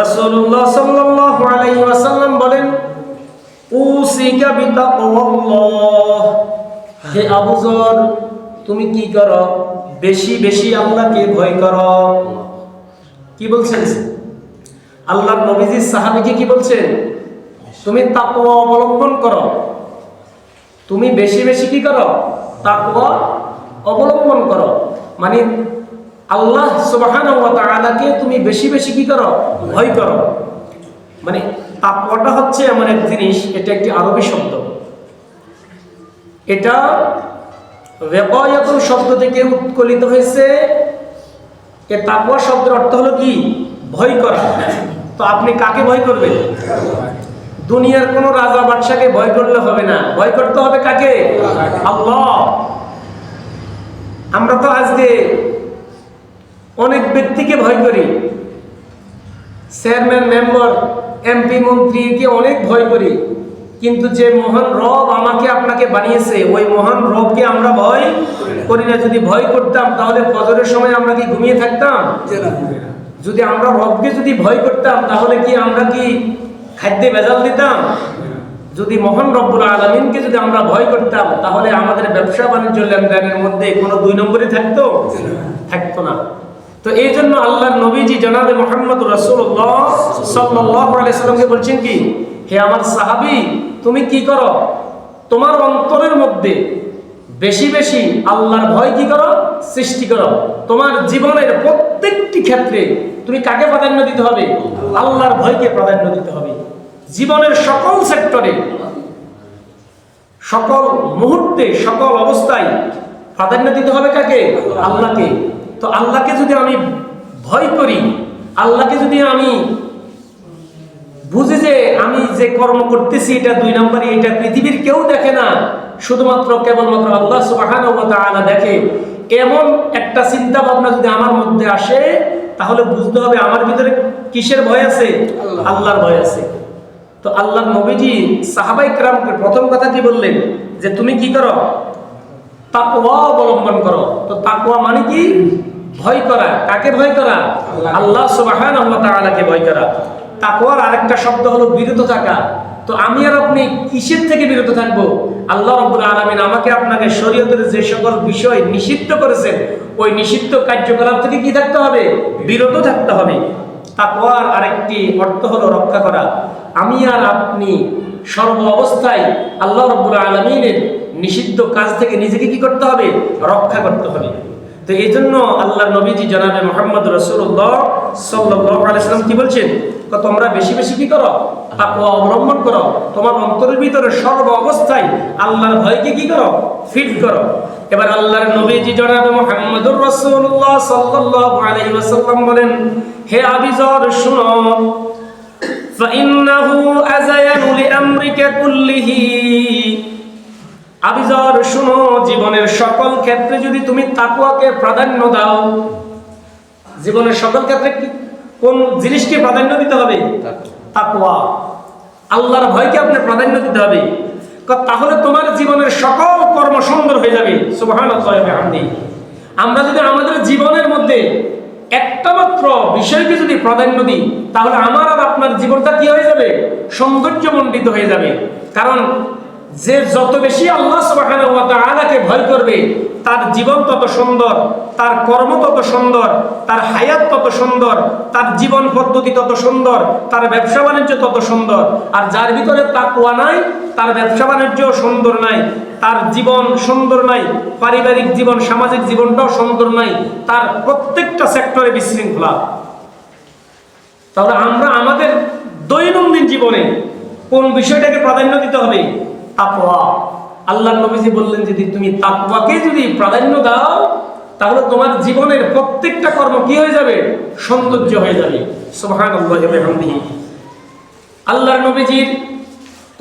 রাসূলুল্লাহ সাল্লাল্লাহু আলাইহি ওয়াসাল্লাম বলেন, উসিকা বিতাকওয়াল্লাহ, হে আবু যর তুমি কি করো? বেশি বেশি আল্লাহকে ভয় করো। কি বলছেন? আল্লাহর নবীজি সাহাবীকে কি বলছেন? তুমি তাকওয়া অবলম্বন করো, তুমি বেশি বেশি কি করো? তাকওয়া অবলম্বন করো। মানে আল্লাহ সুবহানাহু ওয়া তাআলাকে তুমি বেশি বেশি কি করো? ভয় করো। মানে তাকওয়াটা হচ্ছে এমন এক জিনিস, এটা একটি আরবি শব্দ। এটা ওয়াকায়াতুল শব্দ থেকে উৎকলিত হয়েছে। এই তাকওয়া শব্দের অর্থ হলো কি? ভয় করা। তো আপনি কাকে ভয় করবেন? দুনিয়ার কোন রাজা বাদশাকে ভয় করলে হবে না, ভয় করতে হবে কাকে? আল্লাহ। আমরা তো আজকে অনেক ব্যক্তিকে ভয় করি, চেয়ারম্যান, মেম্বার, এমপি, মন্ত্রীকে অনেক ভয় করি, কিন্তু যে মহান রব আমাকে আপনাকে বানিয়েছে ওই মহান রবকে আমরা ভয় করি না। যদি ভয় করতাম তাহলে ফজরের সময় আমরা কি ঘুমিয়ে থাকতাম? যদি আমরা রবকে যদি ভয় করতাম তাহলে কি আমরা কি খাদ্যে ভেজাল দিতাম? যদি মহান রব্বুল আলামিনকে যদি আমরা ভয় করতাম তাহলে আমাদের ব্যবসা বাণিজ্য লেনদেনের মধ্যে কোনো দুই নম্বরই থাকতো না। তো এই জন্য আল্লাহর নবীজি জনাবে মুহাম্মদ রাসূলুল্লাহ সাল্লাল্লাহু আলাইহি সাল্লামকে বলছেন কি, হে আমার সাহাবী তুমি কি করো? তোমার অন্তরের মধ্যে বেশি বেশি আল্লাহর ভয় কি করো? সৃষ্টি করো। তোমার জীবনের প্রত্যেকটি ক্ষেত্রে তুমি কাকে প্রাধান্য দিতে হবে? আল্লাহর ভয়কে প্রাধান্য দিতে হবে। জীবনের সকল সেক্টরে, সকল মুহূর্তে, সকল অবস্থায় প্রাধান্য দিতে হবে কাকে? আল্লাহকে। তো আল্লাহকে যদি আমি ভয় করি, আল্লাহকে যদি আমি বুঝি যে আমি যে কর্ম করতেছি এটা দুই নম্বরই, এটা পৃথিবীর কেউ দেখে না, শুধুমাত্র কেবলমাত্র আল্লাহ সুবহানাহু ওয়া তাআলা দেখে, এমন একটা চিন্তা ভাবনা যদি আমার মধ্যে আসে তাহলে বুঝতে হবে আমার ভিতরে কিসের ভয় আছে? আল্লাহর ভয় আছে। তো আল্লাহর নবীজি সাহাবায়ে কেরামকে প্রথম কথা কি বললেন? যে তুমি কি করো? তাকওয়া অবলম্বন করো। তো তাকওয়া মানে কি? ভয় করা। কাকে ভয় করা? আল্লাহ সুবহানাহু ওয়া তাআলাকে ভয় করা। তাকওয়ার আরেকটা শব্দ হলো বিরত থাকা। তো আমি আর আপনি কিসের থেকে বিরত থাকবো? আল্লাহ রাব্বুল আলামিন আমাকে আপনাকে শরীয়তের যে সকল বিষয় নিষিদ্ধ করেছেন ওই নিষিদ্ধ কার্যকলাপ থেকে কি থাকতে হবে? বিরত থাকতে হবে। তাকওয়ার আরেকটি অর্থ হলো রক্ষা করা। আমি আর আপনি সর্ব অবস্থায় আল্লাহ রাব্বুল আলামিনের নিষিদ্ধ কাজ থেকে নিজেকে কি করতে হবে? রক্ষা করতে হবে। তো এই জন্য আল্লাহর নবীজি জনাবে মুহাম্মদ রাসূলুল্লাহ সাল্লাল্লাহু আলাইহি সাল্লাম কি বলছেন? তোমরা বেশি বেশি কি করো? তাকওয়া অবলম্বন করো। তোমার অন্তরের ভিতরে সর্ব অবস্থায় আল্লাহর ভয়কে কি করো? ফিট করো। এবার আল্লাহর নবীজি জনাবে মুহাম্মদুর রাসূলুল্লাহ সাল্লাল্লাহু আলাইহি ওয়াসাল্লাম বলেন, হে আবু যর শুনো, ফাইন্নাহু আযায়ানু লিআমরিকা কুল্লিহি, আবু যর শুনো, জীবনের সকল ক্ষেত্রে যদি তুমি তাকওয়াকে প্রাধান্য দাও, জীবনের সকল ক্ষেত্রে কোন জিনিসকে প্রাধান্য দিতে হবে? তাকওয়া, আল্লাহর ভয়কে আপনি প্রাধান্য দিতে হবে। তাহলে তোমার জীবনের সকল কর্ম সুন্দর হয়ে যাবে। সুবহানাল্লাহি ওয়া বিহামদিহি। আমরা যদি আমাদের জীবনের মধ্যে একটা মাত্র বিষয়কে যদি প্রাধান্য দিই তাহলে আমার আর আপনার জীবনটা কি হয়ে যাবে? সৌন্দর্যমণ্ডিত হয়ে যাবে। কারণ যে যত বেশি আল্লাহ সুবহানাহু ওয়া তাআলাকে ভয় করবে তার জীবন তত সুন্দর, তার কর্ম তত সুন্দর, তার হায়াত তত সুন্দর, তার জীবন পদ্ধতি তত সুন্দর, তার ব্যবসা বাণিজ্য তত সুন্দর। আর যার ভিতরে তাকওয়া নাই তার ব্যবসা বাণিজ্য সুন্দর নাই, তার জীবন সুন্দর নাই, পারিবারিক জীবন, সামাজিক জীবনটাও সুন্দর নাই, তার প্রত্যেকটা সেক্টরে বিশৃঙ্খলা। তাহলে আমরা আমাদের দৈনন্দিন জীবনে কোন বিষয়টাকে প্রাধান্য দিতে হবে? তাকওয়া। আল্লাহর নবীজি বললেন যদি তুমি তাকওয়াকে যদি প্রাধান্য দাও তাহলে তোমার জীবনের প্রত্যেকটা কর্ম কি হয়ে যাবে? সৌন্দর্য হয়ে যাবে। সুবহানাল্লাহি ওয়া বিহামদিহি। আল্লাহর নবীজির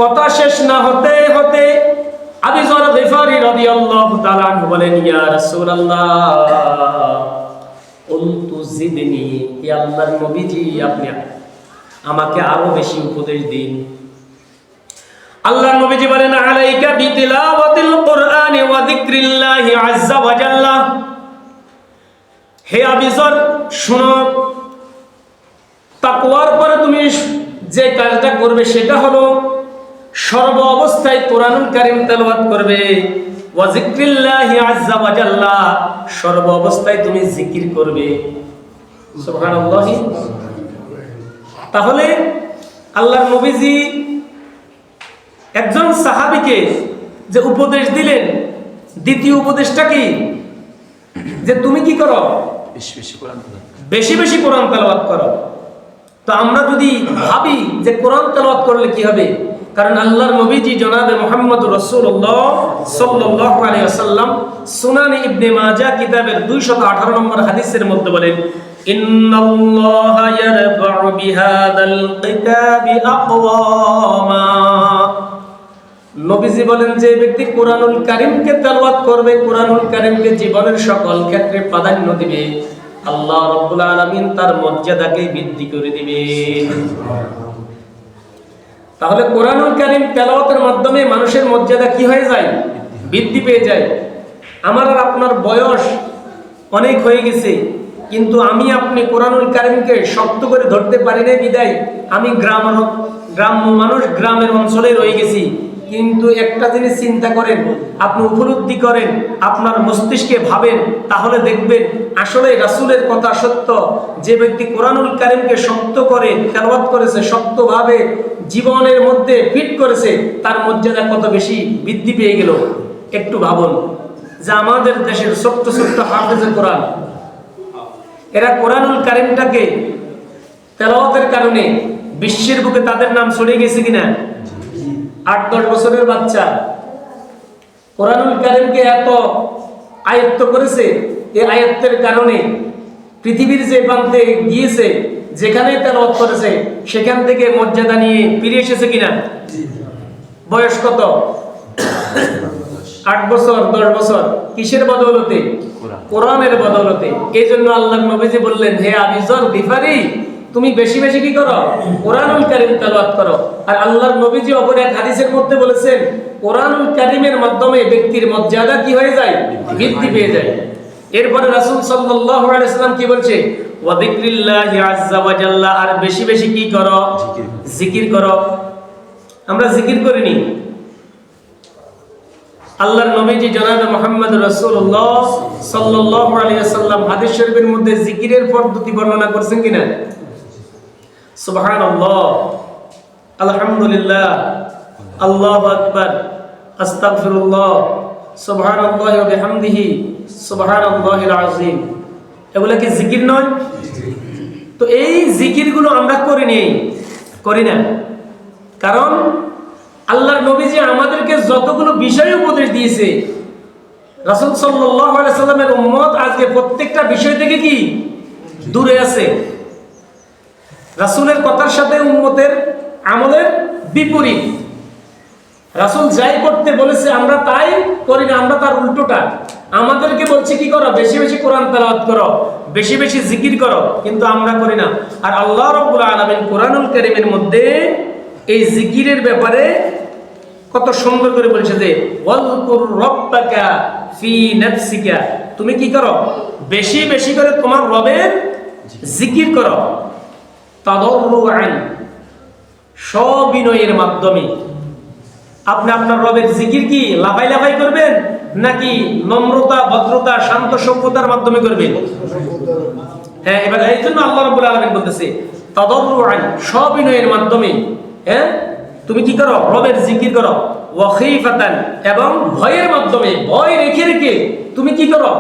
কথা শেষ না হতে হতে আবু যর গিফারি রাদিয়াল্লাহু তাআলা আনহু বলেন, ইয়া রাসূলুল্লাহ কুনতু জিদনি, হে আল্লাহর নবীজি আপনি আমাকে আরো বেশি উপদেশ দিন। আল্লাহর নবীজি বলেন, আলাইকা বিতিলাওয়াতিল কুরআনি ওয়া যিকরিল্লাহি আযজা ওয়া জাল্লা, হে আবু যর শুনো, তাকওয়ার পরে তুমি যে কাজটা করবে সেটা হলো সর্ব অবস্থায় কোরআনুল কারীম তেলাওয়াত করবে। ওয়া যিকরিল্লাহি আযজা ওয়া জাল্লা, সর্ব অবস্থায় তুমি জিকির করবে। সুবহানাল্লাহ। তাহলে আল্লাহর নবীজি একজন সাহাবীকে যে উপদেশ দিলেন, দ্বিতীয় উপদেশটা কি? যে তুমি কি করো? বেশি বেশি কোরআন তেলাওয়াত করো। তো আমরা যদি ভাবি যে কোরআন তেলাওয়াত করলে কি হবে, কারণ আল্লাহর নবীজি জনাবে মুহাম্মদ রাসূলুল্লাহ সাল্লাল্লাহু আলাইহি ওয়াসাল্লাম সুনান ইবনে মাজাহ কিতাবের 218 নম্বর হাদিসের মধ্যে বলেন, ইন্নাল্লাহা ইয়ারফা'ু বিহাদাল কিতাবি আকওয়ামা। নবীজি বলেন যে ব্যক্তি কোরআনুল কারীমকে তেলাওয়াত করবে, কোরআনুল কারীমকে জীবনের সকল ক্ষেত্রে প্রাধান্য দিবে, আল্লাহ রাব্বুল আলামিন তার মর্যাদাকে বৃদ্ধি করে দিবেন। তাহলে কোরআনুল কারীম তেলাওয়াতের মাধ্যমে মানুষের মর্যাদা কি হয়ে যায়? বৃদ্ধি পেয়ে যায়। আমার আর আপনার বয়স অনেক হয়ে গেছে, কিন্তু আমি আপনি কোরআনুল কারীমকে শক্ত করে ধরতে পারি না বিদায় আমি গ্রাম্য মানুষ, গ্রামের অঞ্চলে রয়ে গেছি। কিন্তু একটা জিনিস চিন্তা করেন, আপনি উপলব্ধি করেন, আপনার মস্তিষ্কে ভাবেন, তাহলে দেখবেন আসলে রাসূলের কথা সত্য। যে ব্যক্তি কোরআনুল কারীমকে শক্ত করে তেলাওয়াত করেছে, শক্তভাবে জীবনের মধ্যে ফিট করেছে, তার মর্যাদা কত বেশি বৃদ্ধি পেয়ে গেল। একটু ভাবুন যে আমাদের দেশের ছোট্ট ছোট্ট হাফেজে কোরআন, এরা কোরআনুল কারীমটাকে তেলাওয়াতের কারণে বিশ্বের বুকে তাদের নাম ছড়িয়ে গেছে কিনা? 8-10 বছরের বাচ্চা কোরআনুল কারীমকে এত আয়ত্ত করেছে, এই আয়ত্তের কারণে পৃথিবীর যে প্রান্তে গিয়েছে, যেখানে তেলাওয়াত করেছে, সেখান থেকে মর্যাদা নিয়ে ফিরে এসেছে কিনা? বয়স কত? 8 বছর 10 বছর। কিসের বদৌলতে? কোরআনের বদৌলতে। এই জন্য আল্লাহর নবীজি বললেন, হে আবু যর গিফারি, তুমি বেশি বেশি কি করো? কোরআনুল কারীম তেলাওয়াত করো। আর আল্লাহর নবীজি অপর এক হাদিসের মধ্যে বলেছেন, কোরআনুল কারীমের মাধ্যমে ব্যক্তির মর্যাদা কি হয়ে যায়? বৃদ্ধি পেয়ে যায়। এরপরে রাসূল সাল্লাল্লাহু আলাইহি ওয়াসাল্লাম কি বলছে? ওয়া যিকরিল্লাহি আযজা ওয়া জাল্লা, আর বেশি বেশি কি করো? জিকির করো। আমরা জিকির করিনি। আল্লাহর নবীজি জনাবে মুহাম্মদ রাসূলুল্লাহ সাল্লাল্লাহু আলাইহি ওয়াসাল্লাম হাদিস শরীফের মধ্যে জিকিরের পদ্ধতি বর্ণনা করেছেন কিনা? সুবহানাল্লাহ, আলহামদুলিল্লাহ, আল্লাহু আকবার, আস্তাগফিরুল্লাহ, সুবহানাল্লাহি ওয়া বিহামদিহি, সুবহানাল্লাহিল আযীম। এগুলা কি জিকির নয়? তো এই জিকিরগুলো আমরা করি না। কারণ আল্লাহর নবীজি আমাদেরকে যতগুলো বিষয় উপদেশ দিয়েছে, রাসূল সাল্লাল্লাহু আলাইহি সাল্লামের উম্মত আজকে প্রত্যেকটা বিষয় থেকে কি দূরে আছে। রাসূলের কথার সাথে উম্মতের আমলের বিপরীত। রাসূল যাই করতে বলেছে আমরা তাই করি না, আমরা তার উল্টোটা। আমাদেরকে বলছে কি করো? বেশি বেশি কোরআন তেলাওয়াত করো, বেশি বেশি জিকির করো, কিন্তু আমরা করি না। আর আল্লাহ রাব্বুল আলামিন কোরআনুল কারীমের মধ্যে এই জিকিরের ব্যাপারে কত সুন্দর করে বলছে যে ওয়াজকুর রাব্বাকা ফি নাফসিকা, তুমি কি করো? বেশি বেশি করে তোমার রবের জিকির করো। তাদাররুআন, সবিনয়ের মাধ্যমে। আপনি আপনার রবের জিকির কি লাফাই লাফাই করবেন, নাকি নম্রতা, ভদ্রতা, শান্ত সভ্যতার মাধ্যমে করবেন? হ্যাঁ, এবার এই জন্য আল্লাহ রাব্বুল আলামিন বলতেছে তাদাররুআন, সবিনয়ের মাধ্যমে। হ্যাঁ, তুমি কি করো? রবের জিকির করো। ওয়া খিফাতান, এবং ভয়ের মাধ্যমে, ভয় রেখে রেখে তুমি কি করো?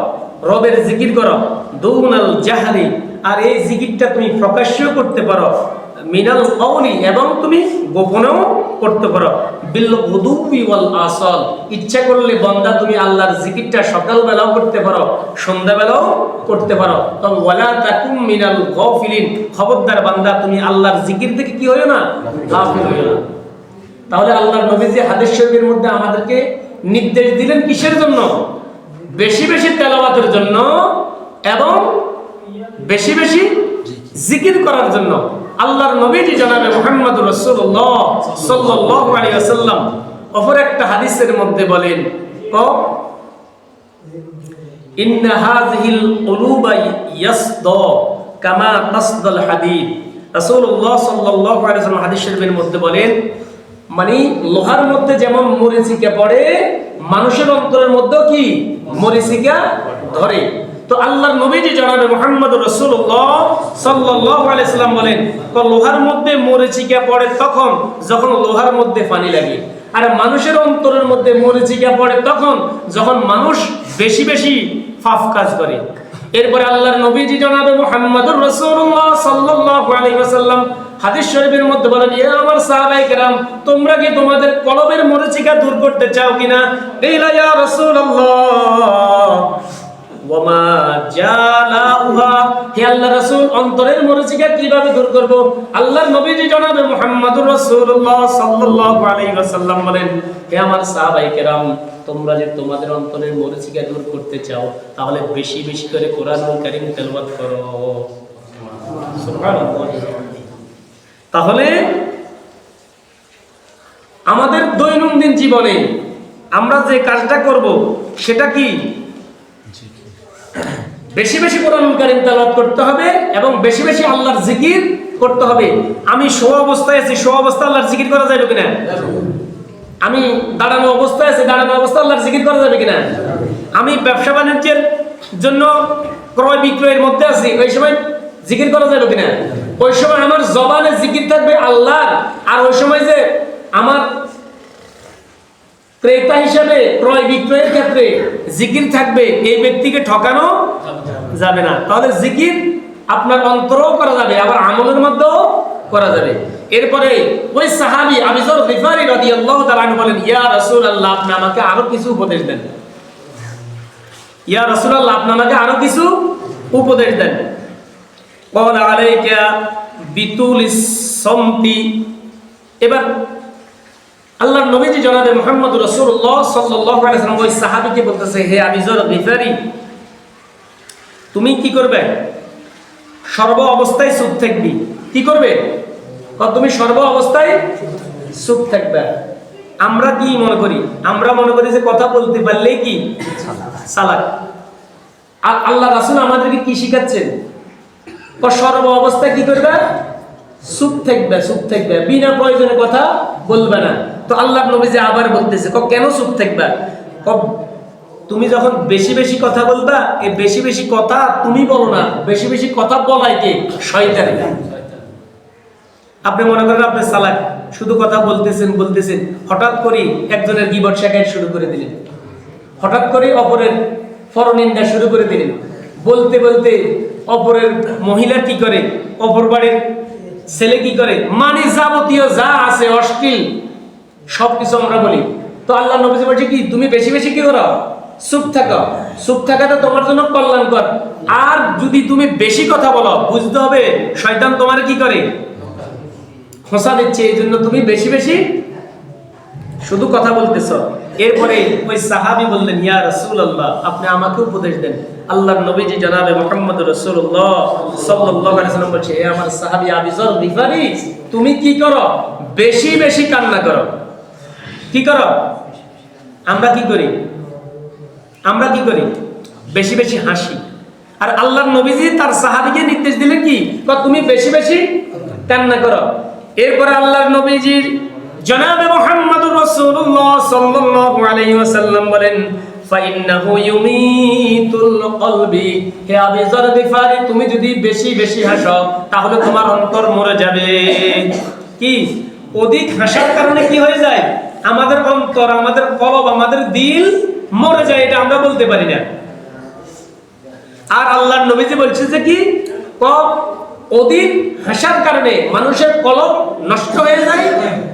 রবের জিকির করো। দুনাল জাহরি, আর এই জিকিরটা তুমি প্রকাশ্যও করতে পারো। মিনাল কওলি, এবং তুমি গোপনেও করতে পারো। বিল গুদুবি ওয়াল আসাল, ইচ্ছা করলে বান্দা তুমি আল্লাহর জিকিরটা সকালবেলাও করতে পারো, সন্ধ্যাবেলাও করতে পারো। তবে ওয়ালা তাকুম মিনাল গাফিলিন, খবরদার বান্দা তুমি আল্লাহর জিকির থেকে কি হইও না? গাফিল হইও না। তাহলে আল্লাহর নবীজি হাদিস শরীফের মধ্যে আমাদেরকে নির্দেশ দিলেন কিসের জন্য? বেশি বেশি তেলাওয়াতের জন্য এবং বেশি বেশি জিকির করার জন্য। আল্লাহর নবীজি জনাবে মুহাম্মদ রাসূলুল্লাহ সাল্লাল্লাহু আলাইহি ওয়াসাল্লাম অপর একটা হাদিসের মধ্যে বলেন, ইন্না হাযিহিল কুলুবা ইয়াসদা কামা তাসদাল হাদীদ, রাসূলুল্লাহ সাল্লাল্লাহু আলাইহি ওয়াসাল্লাম হাদিস শরীফের মধ্যে বলেন, মানে লোহার মধ্যে যেমন মরিচিকা পড়ে, মানুষের অন্তরের মধ্যেও কি মরিচিকা ধরে। তো আল্লাহর নবীজি জনাবে মুহাম্মদুর রাসূলুল্লাহ সাল্লাল্লাহু আলাইহি ওয়াসাল্লাম বলেন, লোহার মধ্যে মরিচিকা পড়ে তখন যখন লোহার মধ্যে পানি লাগে, আর মানুষের অন্তরের মধ্যে মরিচিকা পড়ে তখন যখন মানুষ বেশি বেশি পাপ কাজ করে। এরপরে আল্লাহর নবীজি জনাবে মুহাম্মদুর রাসূলুল্লাহ সাল্লাল্লাহু আলাইহি ওয়াসাল্লাম হাদিস শরীফের মধ্যে বলেন, ইয়া আমার সাহাবায়ে কেরাম, তোমরা কি তোমাদের কলবের মরিচিকা দূর করতে চাও কিনা? ইলা ইয়া রাসূলুল্লাহ ওয়া মা জালাউহা, হে আল্লাহর রাসূল, অন্তরের মরিচিকা কিভাবে দূর করব? আল্লাহর নবীজি জনাবে মুহাম্মদুর রাসূলুল্লাহ সাল্লাল্লাহু আলাইহি ওয়াসাল্লাম বলেন, হে আমার সাহাবায়ে কেরাম, তোমরা যে তোমাদের অন্তরের মরিচিকা দূর করতে চাও, তাহলে বেশি বেশি করে কোরআনুল কারীম তেলাওয়াত করো। সুবহানাল্লাহ। তাহলে আমাদের দৈনন্দিন জীবনে আমরা যে কাজটা করব সেটা কি? বেশি বেশি কোরআনুল কারীম তেলাওয়াত করতে হবে এবং বেশি বেশি আল্লাহর জিকির করতে হবে। আমি শোয়া অবস্থায় আছি, শোয়া অবস্থায় আল্লাহর জিকির করা যাবে কিনা? আমি দাঁড়ানো অবস্থায় আছি, দাঁড়ানো অবস্থায় আল্লাহর জিকির করা যাবে কিনা? আমি ব্যবসা বাণিজ্যের জন্য ক্রয় বিক্রয়ের মধ্যে আছি, ওই সময় জিকির করা যাবে কিনা? ওই সময় আমার জবানে জিকির থাকবে আল্লাহর, আর ওই সময় যে আমার ক্রেতা হিসেবে ক্রয় বিক্রয়ের ক্ষেত্রে জিকির থাকবে, এই ব্যক্তিকে ঠকানো যাবে না। তাহলে জিকির আপনার অন্তরেও করা যাবে, আবার আমলের মধ্যেও করা যাবে। এরপরে ওই সাহাবী আবু যর গিফারী রাদিয়াল্লাহু তাআলা আনহু বলেন, ইয়া রাসূলুল্লাহ, আপনি আমাকে আরো কিছু উপদেশ দেন। ইয়া রাসূলুল্লাহ, আপনি আমাকে আরো কিছু উপদেশ দেন। ক্বালা আলাইকা বিতুলিস সামতি। এবার আল্লাহর নবীজি জনাবে মুহাম্মদুর রাসূলুল্লাহ সাল্লাল্লাহু আলাইহি ওয়াসাল্লাম ওই সাহাবীকে বলতেছে, হে আবু যর গিফারী, তুমি কি করবে? সর্ব অবস্থায় চুপ থাকবি। কি করবে? তুমি সর্ব অবস্থায় চুপ থাকবে। আমরা কি মনে করি? আমরা মনে করি যে কথা বলতে পারলেই কি চালাক। আর আল্লাহ রাসূল আমাদেরকে কি শিখাচ্ছেন? সর্ব অবস্থায় কি করবে? চুপ থাকবে, চুপ থাকবে, বিনা প্রয়োজনে কথা বলবে না। তো আল্লাহর নবীজি আবার বলতেছে, কেন চুপ থাকবে? তুমি যখন বেশি বেশি কথা বলবা, এই বেশি বেশি কথা তুমি বলো না, বেশি বেশি কথা বলাই কে? শয়তান। আপনি মনে করেন আপনি চালাক, শুধু কথা বলতেছেন বলতেছেন, হঠাৎ করে একজনের গীবত শেখায় শুরু করে দিলেন, হঠাৎ করে অপরের পরনিন্দা শুরু করে দিলেন, বলতে বলতে অপরের মহিলা কি করে, অপর বাড়ির ছেলে কি করে, মানে যাবতীয় যা আছে অশ্লীল সবকিছু আমরা বলি। তো আল্লাহ নবী বলছে কি, তুমি বেশি বেশি কি করো? চুপ থাকো। চুপ থাকাটা তোমার জন্য কল্যাণকর। আর যদি তুমি বেশি কথা বলো, বুঝতে হবে শয়তান তোমার কি করে? ফসা দিচ্ছে। এই জন্য তুমি বেশি বেশি শুধু কথা বলতেছো। এরপরে ওই সাহাবী বললেন, ইয়া রাসূলুল্লাহ, আপনি আমাকে উপদেশ দেন। আল্লাহর নবীজি জনাবে মুহাম্মদুর রাসূলুল্লাহ সাল্লাল্লাহু আলাইহি ওয়াসাল্লাম বলছে, হে আমার সাহাবী আবু যর গিফারী, তুমি কি করো? বেশি বেশি কান্না করো। কি করো? আমরা কি করি? আমরা কি করি? বেশি বেশি হাসি। আর আল্লাহর নবীজি তার সাহাবীকে নির্দেশ দিলেন কি, তুমি বেশি বেশি কান্না করো। এরপরে আল্লাহর নবীজির জনাবে মুহাম্মদুর রাসূলুল্লাহ সাল্লাল্লাহু আলাইহি ওয়াসাল্লাম বলেন, ফাইন্নাহু ইউমিতুল কলবি, হে আবু যর গিফারী, তুমি যদি বেশি বেশি হাসো তাহলে তোমার অন্তর মরে যাবে। কি? অধিক হাসার কারণে কি হয়ে যায়? আমাদের অন্তর, আমাদের কলব, আমাদের দিল মরে যায়। এটা আমরা বলতে পারি না। আর আল্লাহর নবীজি বলছে যে কি, অধিক হাসার কারণে মানুষের কলব নষ্ট হয়ে যায়,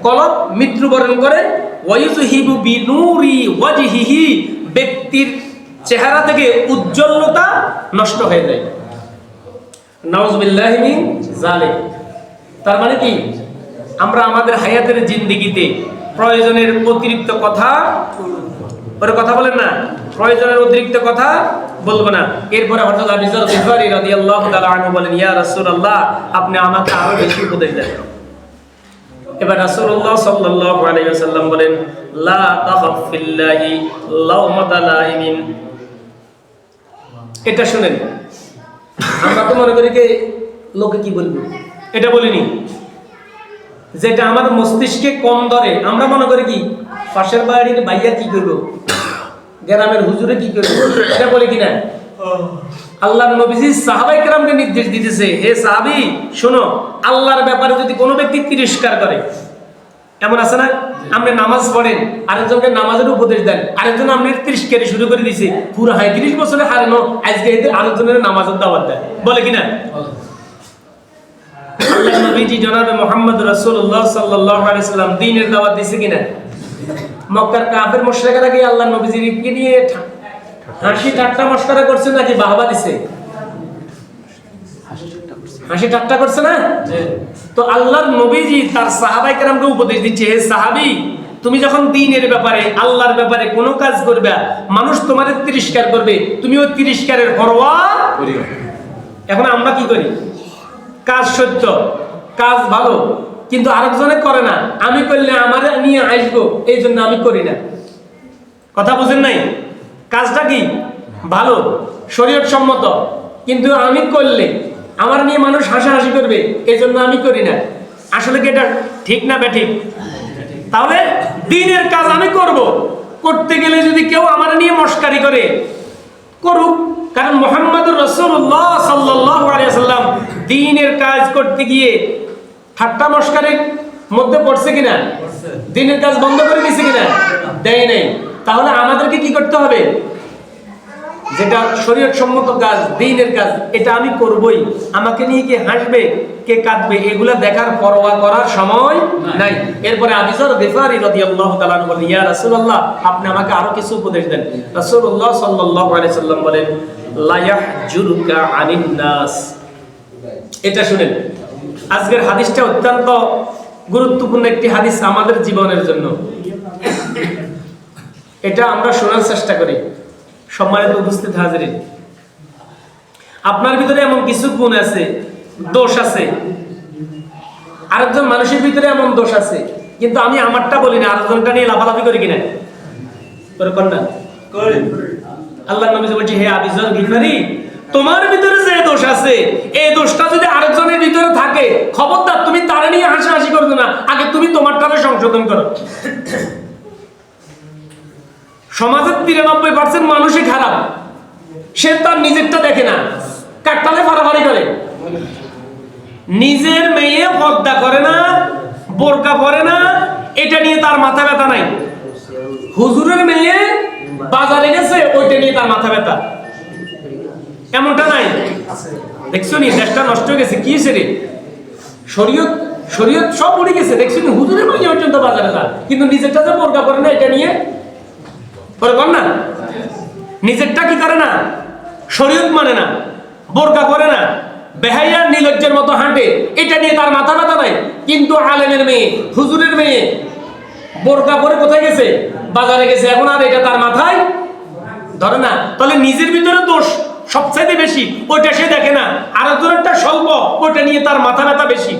কলব মৃত্যুবরণ করে। ওয়ায়ুযহিবু বিনুরি ওয়াজহিহি, ব্যক্তির চেহারা থেকে উজ্জ্বলতা নষ্ট হয়ে যায়। নাউযুবিল্লাহি মিন যালিক। তার মানে কি, আমরা আমাদের হায়াতের জিন্দেগিতে প্রয়োজনের অতিরিক্ত কথা, ওর কথা বলেন না, প্রয়োজনের অতিরিক্ত কথা বলবো না। এরপরে হযরত আবু যর গিফারী রাদিয়াল্লাহু তাআলা আনহু বলেন, ইয়া রাসূলুল্লাহ, আপনি আমাকে আরো বেশি উপদেশ দেন। এবার রাসূলুল্লাহ সাল্লাল্লাহু আলাইহি ওয়াসাল্লাম বলেন, লা তাখাফ ফিল্লাহি লাওমাতা লাইমিন। এটা শুনেন, আমরা তো মনে করি যে লোকে কি বলবে, এটা বলিনি। যেটা আমার মস্তিষ্কে কম ধরে, আমরা মনে করি কি পাশের বাড়ির ভাইয়া কি করবো, গ্রামের হুজুরে কি করবো, এটা বলি কিনা। আল্লাহর নবীজি সাহাবায়ে কেরামকে নির্দেশ দিতেছে, হে সাহাবী শোনো, আল্লাহর ব্যাপারে যদি কোনো ব্যক্তি তিরস্কার করে, এমন আছে না, আপনি নামাজ পড়েন, আরেকজনকে নামাজের উপদেশ দেন, আরেকজন আপনি তিরস্কারি শুরু করে দিছে, পুরো ৩৫ বছরে হারানো আজকে আরেকজনের নামাজের দাওয়াত দেয়, বলে কিনা। আল্লাহর নবীজি জনাবে মুহাম্মদ রাসূলুল্লাহ সাল্লাল্লাহু আলাইহি সাল্লাম দ্বীনের দাওয়াত দিছে কিনা। মক্কার কাফের মুশরিকরা কি আল্লাহর নবীজিকে নিয়ে হাসি ঠাট্টা মশকরা করছে নাকি বাহবা দিছে? হাসি ঠাট্টা করছে না। তো আল্লাহর নবীজি তার সাহাবায়ে কেরামকে উপদেশ দিচ্ছে, হে সাহাবী, তুমি যখন দ্বীনের ব্যাপারে, আল্লাহর ব্যাপারে কোনো কাজ করবে, মানুষ তোমারে তিরস্কার করবে, তুমি ওই তিরস্কারের পরোয়া করিও। এখন আমরা কি করি, কাজ সত্য, কাজ ভালো, কিন্তু আরেকজনে করে না, আমি করলে আমার নিয়ে আসবো, এই জন্য আমি করি না। কথা বুঝেন নাই? কাজটা কি ভালো, শরীয়ত সম্মত, কিন্তু আমি করলে আমার নিয়ে মানুষ হাসাহাসি করবে, এই জন্য আমি করি না। আসলে কি এটা ঠিক না বেঠিক? তাহলে দ্বীনের কাজ আমি করব, করতে গেলে যদি কেউ আমার নিয়ে মশকারি করে, করুক, কারণ মুহাম্মদুর রাসূলুল্লাহ সাল্লাল্লাহু আলাইহি ওয়াসাল্লাম দ্বীনের কাজ করতে গিয়ে ঠাট্টা মশকারির মধ্যে পড়ছে কিনা, দ্বীনের কাজ বন্ধ করে দিয়েছে কিনা, দেয় নাই। তাহলে আমাদেরকে কি করতে হবে, যেটা শরীয়ত সম্মত কাজ, দ্বীনের কাজ, এটা আমি করবই। আমাকে নিয়ে কে হাসবে, কে কাঁদবে, এগুলা দেখার পরোয়া করার সময় নাই। এরপরে আবু যর গিফারী রাদিয়াল্লাহু তাআলা আনহু বলেন, ইয়া রাসূলুল্লাহ, আপনি আমাকে আরো কিছু উপদেশ দেন। রাসূলুল্লাহ সাল্লাল্লাহু আলাইহি সাল্লাম বলেন, লা ইয়াহজুরুকা আনিন নাস। এটা শুনেন, আজকের হাদিসটা অত্যন্ত গুরুত্বপূর্ণ একটি হাদিস আমাদের জীবনের জন্য। এটা আমরা শোনার চেষ্টা করি। সম্মানিত উপস্থিত হাজিরিন, আপনার ভিতরে এমন কিছু গুণ আছে, দোষ আছে, আরেকজন মানুষের ভিতরে এমন দোষ আছে, কিন্তু আমি আমারটা বলি না, আরেকজনটা নিয়ে লাফালাফি করি কিনা, করে কর না? আল্লাহর নবী বলছে, হে আবু যর গিফারী, তোমার ভিতরে যে দোষ আছে, এই দোষটা যদি আরেকজনের ভিতরে থাকে, খবরদার তুমি তার নিয়ে হাসাহাসি করবে না, আগে তুমি তোমারটাকে সংশোধন করো। সমাজের 93% মানুষই খারাপ, সে তার নিজেরটা দেখে না, কাকতালে ফাড়াফাড়ি করে। নিজের মেয়ে পর্দা করে না, বোরকা পরে না, এটা নিয়ে তার মাথা ব্যথা নাই। হুজুরের মেয়ে বাজারে গেছে, ওইটা নিয়ে তার মাথা ব্যথা, এমনটা নাই। দেখছো নি, দেশটা নষ্ট হয়ে গেছে। কি হয়েছে রে, শরীয়ত শরীয়ত সব উড়ে গেছে। দেখছো নি, হুজুরের মেয়ে পর্যন্ত বাজারে যায়, কিন্তু নিজেরটা যে বোরকা পরে না, এটা নিয়ে কর না, নিজেরটা কি করে না, শরীয়ত মানে না, বোরকা করে না, বেহাইয়ার নির্লজ্জের মতো হাঁটে, এটা নিয়ে তার মাথা ব্যথা নাই। কিন্তু আলেমের মেয়ে, হুজুরের মেয়ে বোরকা পরে কোথায় গেছে, বাজারে গেছে, এখন আর এটা তার মাথায় ধরে না। তাহলে নিজের ভিতরে দোষ সবচাইতে বেশি, ওইটা সে দেখে না, আর একজনেরটা স্বল্প, ওইটা নিয়ে তার মাথা ব্যথা বেশি।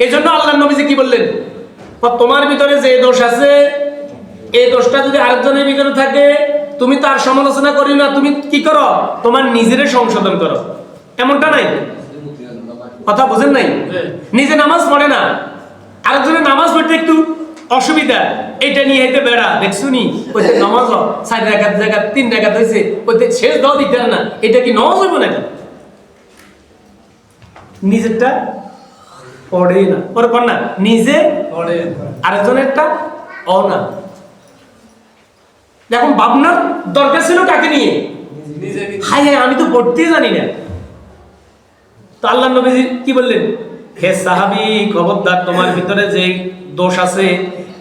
এই জন্য আল্লাহর নবীজি কি বললেন, তোমার ভিতরে যে দোষ আছে, এই দোষটা যদি আরেকজনের ভিতরে থাকে, তুমি তার সমালোচনা করি না, তুমি কি করো, তোমার নিজের সংশোধন করো। এমনটা নাই? কথা বুঝেন নাই? নিজে নামাজ পড়ে না, আরেকজনের নামাজ পড়তে একটু অসুবিধা, এটা নিয়ে হেঁটে বেড়া, দেখছো নি, ওই নামাজ 4 রাকাত জায়গা 3 রাকাত হয়েছে, ওইতে শেষ দাও দিতে না, এটা কি নামাজ হইব নাকি? নিজেরটা পড়ে না, পরে পড় না, নিজে পড়ে, আরেকজনেরটা ও না। এখন ভাবনার দরকার ছিল কাকে নিয়ে, হাই হাই আমি তো পড়তেই জানি না। তো আল্লাহর নবীজি কি বললেন, হে সাহাবী, খবরদার, তোমার ভিতরে যে দোষ আছে,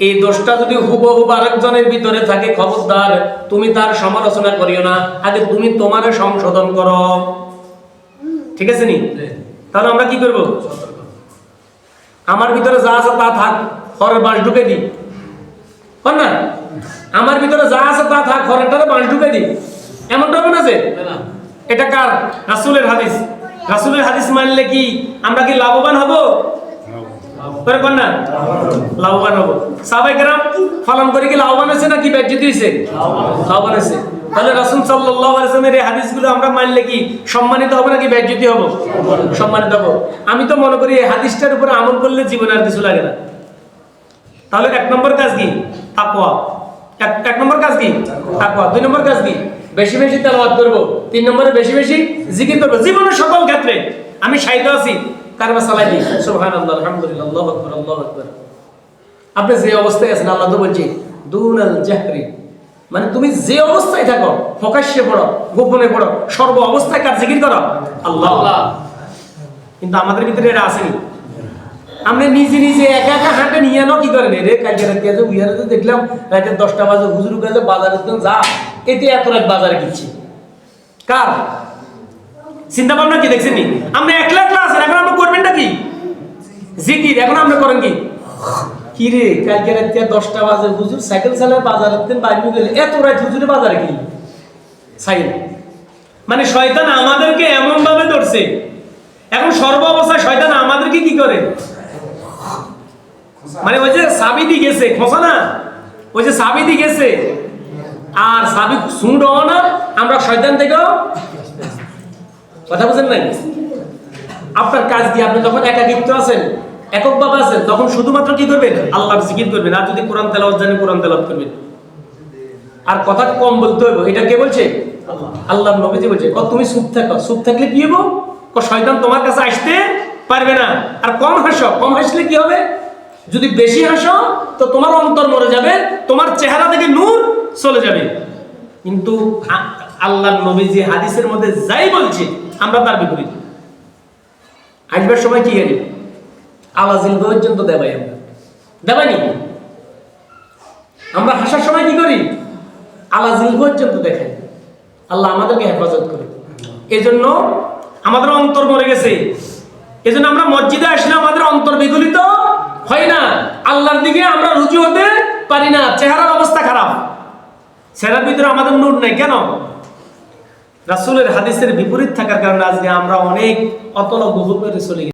এই দোষটা যদি হুবহু আরেকজনের ভিতরে থাকে, খবরদার তুমি তার সমালোচনা করিও না, আগে তুমি তোমার সংশোধন করো। ঠিক আছে নি? তাহলে আমরা কি করব, আমার ভিতরে যা আছে তা থাক, ঘরের বাঁশ ঢুকে দিই, কর না, আমার ভিতরে যা আছে তা থাক, ঘরেরটারে বাঁশ ঢুকে দিই, এমনটা হবে না যে? এটা কার? রাসূলের হাদিস। রাসূলের হাদিস মানলে কি আমরা কি লাভবান হব? করে কর না, লাভবান হব। সাহাবায়ে কেরাম পালন করে কি লাভবান হয়েছে নাকি বেজ্জতি হয়েছে? লাভবান হয়েছে। তাহলে রাসূল সাল্লাল্লাহু আলাইহি ওয়াসাল্লামের এই হাদিসগুলো আমরা মানলে কি সম্মানিত হবে নাকি বেইজ্জতি হব? সম্মানিত হব। আমি তো মনে করি এই হাদিসটার উপরে আমল করলে জীবনে আর কিছু লাগে না। তাহলে এক নম্বর কাজ কি? তাকওয়া। এক নম্বর কাজ কি? তাকওয়া। দুই নম্বর কাজ কি? বেশি বেশি তেলাওয়াত করব। তিন নম্বরে বেশি বেশি জিকির করব। জীবনের সকল ক্ষেত্রে আমি শাহিদ আছি কারবা চালাই দিই সুবহানাল্লাহ আলহামদুলিল্লাহ আল্লাহু আকবার আল্লাহু আকবার। আপনি যে অবস্থায় আছেন আল্লাহ তো বলছে দুনাল জাহরি, মানে তুমি যে অবস্থায় থাকো প্রকাশ্যে পড়ো গোপনে পড়ো সর্ব অবস্থায় কার জিকির করো? আল্লাহ। কিন্তু আমাদের ভিতরে এটা আসেনি। আমরা নিজে নিজে একা একা হাঁটে নিয়ে নাও কি করেন রে কালকে রাতে যে উইয়ারে তো দেখলাম রাতে 10টা বাজে হুজুর কাছে বাজারে তো যা এতে এত রাত বাজারে কিচ্ছি কার চিন্তা ভাবনা কি দেখছেন নি? আমরা একলা একলা আছেন, এখন আমরা করবেন না কি জিকির? এখন আমরা করেন কি? কি রে কালকে রাতে 10টা বাজে হুজুর সাইকেল চালায় বাজারে দিন বাইরে গেলে এত রাত হুজুরে বাজারে কি সাইকেল, মানে শয়তান আমাদেরকে এমন ভাবে ধরছে। এখন সর্ব অবস্থায় শয়তান আমাদেরকে কি করে? মানে ওই যে সাবিদি গেছে খোসা না, ওই যে সাবিদি গেছে আর সাবি সুন্ড না, আমরা শয়তান থেকেও কথা বুঝেন নাই? আপনার কাজ কি? আপনি যখন একাকিত্ব আছেন একক ভাবে আছেন তখন শুধুমাত্র কি করবেন? আল্লাহর জিকির করবেন। আর যদি কোরআন তেলাওয়াত জানেন কোরআন তেলাওয়াত করবেন। আর কথা কম বলতে হবে। এটা কে বলছে? আল্লাহর নবীজি বলছে তুমি চুপ থাকো। চুপ থাকলে কি হবে? শয়তান তোমার কাছে আসতে পারবে না। আর কম হাসো, কম হাসলে কি হবে? যদি বেশি হাসো তো তোমার অন্তর মরে যাবে, তোমার চেহারা থেকে নূর চলে যাবে। কিন্তু আল্লাহর নবীজি হাদিসের মধ্যে যাই বলছে আমরা তার বিপরীত। আসবার সময় কি জানি আওয়াজিল পর্যন্ত দেবাই, আমরা দেবাইনি। আমরা হাসার সময় কি করি? আলাজিল পর্যন্ত দেখাই। আল্লাহ আমাদেরকে হেফাজত করে। এজন্য আমাদের অন্তর মরে গেছে। এজন্য আমরা মসজিদে আসলে আমাদের অন্তর বিগলিত হয় না, আল্লাহর দিকে আমরা রুজু হতে পারি না। চেহারার অবস্থা খারাপ, চেহারার ভিতরে আমাদের নূর নাই। কেন? রাসূলের হাদিসের বিপরীত থাকার কারণে আজকে আমরা অনেক অতল গভীরে চলে গেছি।